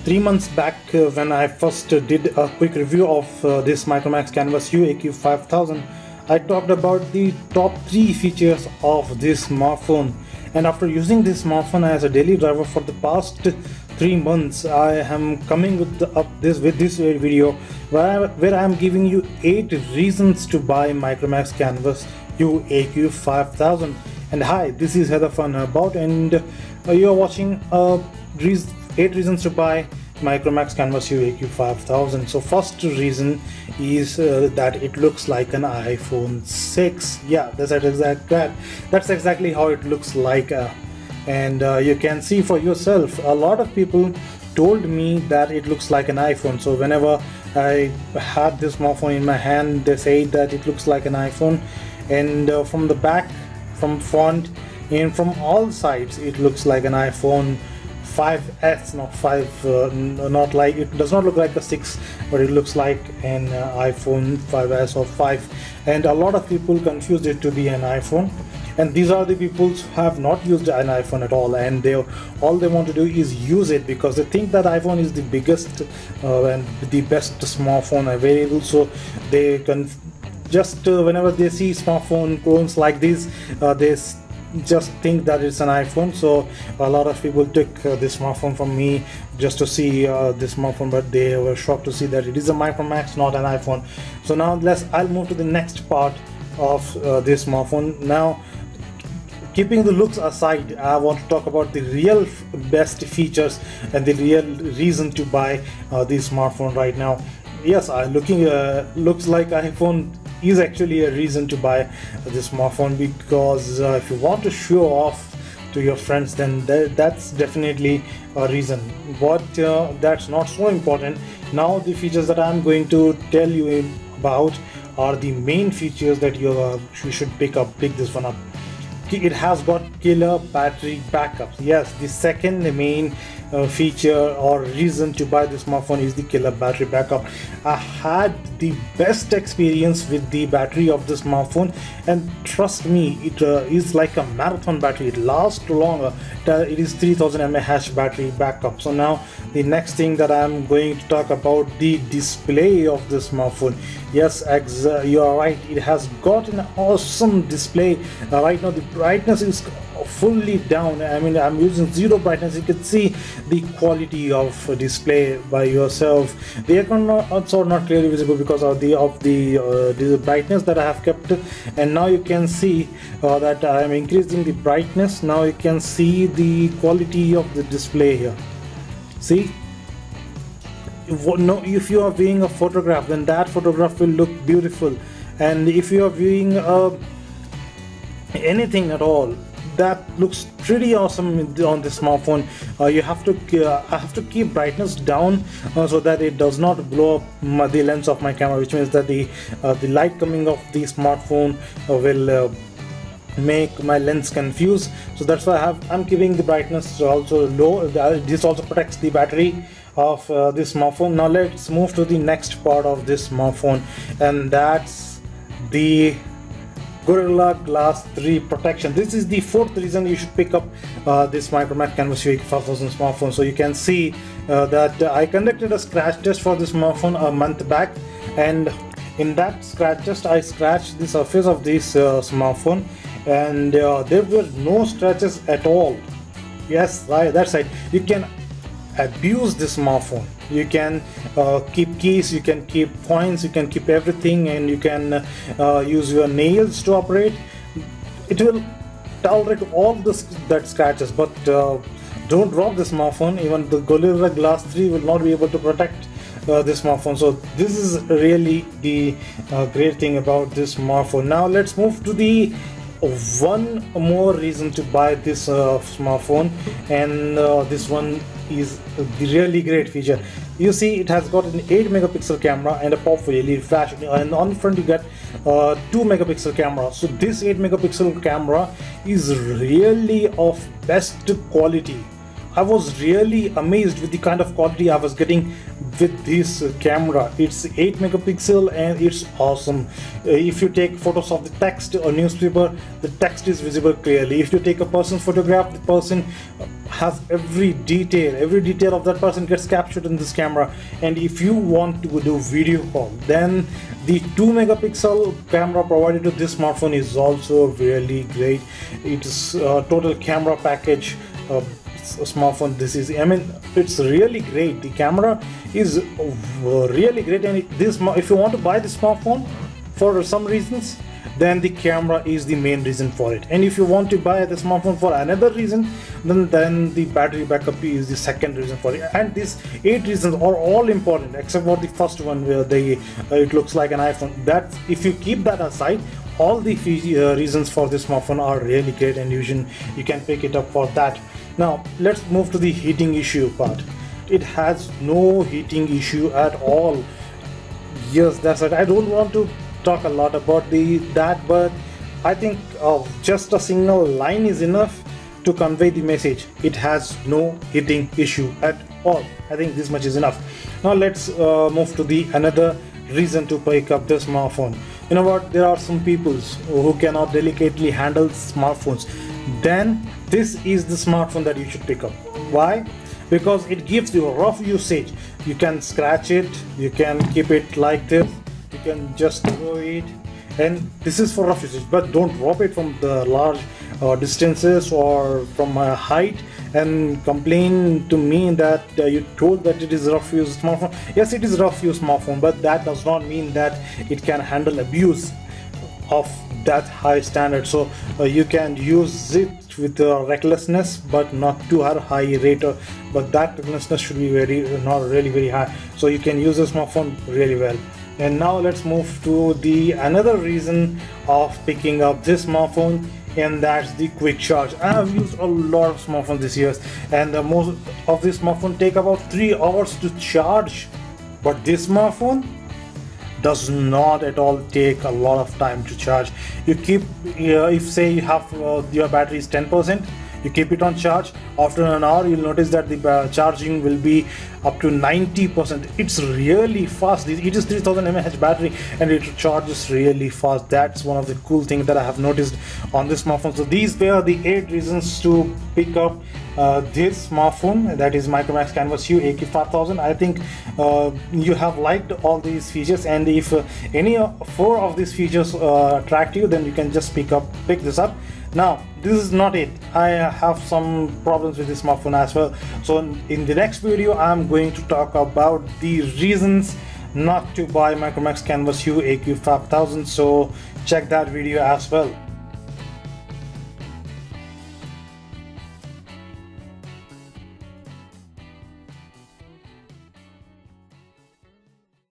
3 months back, when I first did a quick review of this Micromax Canvas U AQ5000, I talked about the top 3 features of this smartphone. And after using this smartphone as a daily driver for the past 3 months, I am coming with this video where I am giving you 8 reasons to buy Micromax Canvas U AQ5000. And hi, this is Heather from About, and you are watching 8 reasons to buy Micromax Canvas U AQ5000. So first reason is that it looks like an iPhone 6. Yeah, that's exactly how it looks like, and you can see for yourself. A lot of people told me that it looks like an iPhone. So whenever I had this smartphone in my hand, they say that it looks like an iPhone, and from the back, from front, and from all sides, it looks like an iPhone 5s, not 5, not like, it does not look like a 6, but it looks like an iPhone 5s or 5. And a lot of people confused it to be an iPhone, and these are the people who have not used an iPhone at all, and all they want to do is use it because they think that iPhone is the biggest and the best smartphone available. So they can just whenever they see smartphone clones like this, they just think that it's an iPhone. So a lot of people took this smartphone from me just to see this smartphone, but they were shocked to see that it is a Micromax, not an iPhone. So now I'll move to the next part of this smartphone. Now, keeping the looks aside, I want to talk about the real best features and the real reason to buy this smartphone right now. Yes, looks like iPhone is actually a reason to buy this smartphone, because if you want to show off to your friends, then that's definitely a reason. But that's not so important. Now the features that I'm going to tell you about are the main features that you should pick this one up. It has got killer battery backups. Yes, the second main feature or reason to buy this smartphone is the killer battery backup. I had the best experience with the battery of the smartphone, and trust me, it is like a marathon battery. It lasts longer. It is 3000 mAh battery backup. So now the next thing that I'm going to talk about, the display of the smartphone. Yes, you are right, it has got an awesome display. Right now the brightness is fully down. I mean, I'm using zero brightness. You can see the quality of display by yourself. The icon also not clearly visible because of the brightness that I have kept. And now you can see that I am increasing the brightness. Now you can see the quality of the display here. See, if you are viewing a photograph, then that photograph will look beautiful, and if you are viewing anything at all, that looks pretty awesome on the smartphone. I have to keep brightness down so that it does not blow up the lens of my camera, which means that the light coming off the smartphone will make my lens confused. So that's why I'm keeping the brightness also low. This also protects the battery of this smartphone. Now let's move to the next part of this smartphone, and that's the Gorilla Glass 3 protection. This is the 4th reason you should pick up this Micromax Canvas U AQ5000 smartphone. So you can see that I conducted a scratch test for this smartphone a month back, and in that scratch test I scratched the surface of this smartphone, and there were no scratches at all. Yes, right, that's right. You can abuse this smartphone. You can keep keys, you can keep coins, you can keep everything, and you can use your nails to operate. It will tolerate all that scratches, but don't drop the smartphone. Even the Gorilla Glass 3 will not be able to protect this smartphone. So this is really the great thing about this smartphone. Now let's move to the one more reason to buy this smartphone, and this one is the really great feature. You see, it has got an 8 megapixel camera and a powerful LED flash, and on the front you get 2 megapixel camera. So this 8 megapixel camera is really of best quality. I was really amazed with the kind of quality I was getting with this camera. It's 8 megapixel and it's awesome. If you take photos of the text or newspaper, the text is visible clearly. If you take a person's photograph, the person has every detail of that person gets captured in this camera. And if you want to do video call, then the 2 megapixel camera provided to this smartphone is also really great. It is a total camera package smartphone. This is, I mean, it's really great. The camera is really great, and if you want to buy this smartphone for some reasons, then the camera is the main reason for it. And if you want to buy the smartphone for another reason, then the battery backup is the second reason for it. And these 8 reasons are all important except for the first one, where it looks like an iPhone. That, if you keep that aside, all the reasons for this smartphone are really great, and you can pick it up for that. Now let's move to the heating issue part. It has no heating issue at all. Yes, that's it. I don't want to talk a lot about that, but I think just a single line is enough to convey the message. It has no heating issue at all. I think this much is enough. Now let's move to the another reason to pick up the smartphone. You know what, there are some people who cannot delicately handle smartphones. Then this is the smartphone that you should pick up. Why? Because it gives you rough usage. You can scratch it, you can keep it like this, you can just throw it, and this is for rough usage. But don't drop it from the large distances or from a height and complain to me that you told that it is rough use smartphone. Yes, it is rough use smartphone, but that does not mean that it can handle abuse of that high standard. So you can use it with recklessness, but not too high rate, but that recklessness should be not really very high, so you can use the smartphone really well. And now let's move to the another reason of picking up this smartphone, and that's the quick charge. I have used a lot of smartphones this year, and most of these smartphones take about 3 hours to charge, but this smartphone does not at all take a lot of time to charge. You keep, if say you have your battery is 10%, you keep it on charge. After an hour, you'll notice that the charging will be up to 90%. It's really fast. It is 3000 mAh battery, and it charges really fast. That's one of the cool things that I have noticed on this smartphone. So these were the 8 reasons to pick up this smartphone, that is Micromax Canvas U AQ5000. I think you have liked all these features, and if any 4 of these features attract you, then you can just pick this up. Now this is not it. I have some problems with this smartphone as well. So in the next video, I'm going to talk about the reasons not to buy Micromax Canvas U AQ5000. So check that video as well.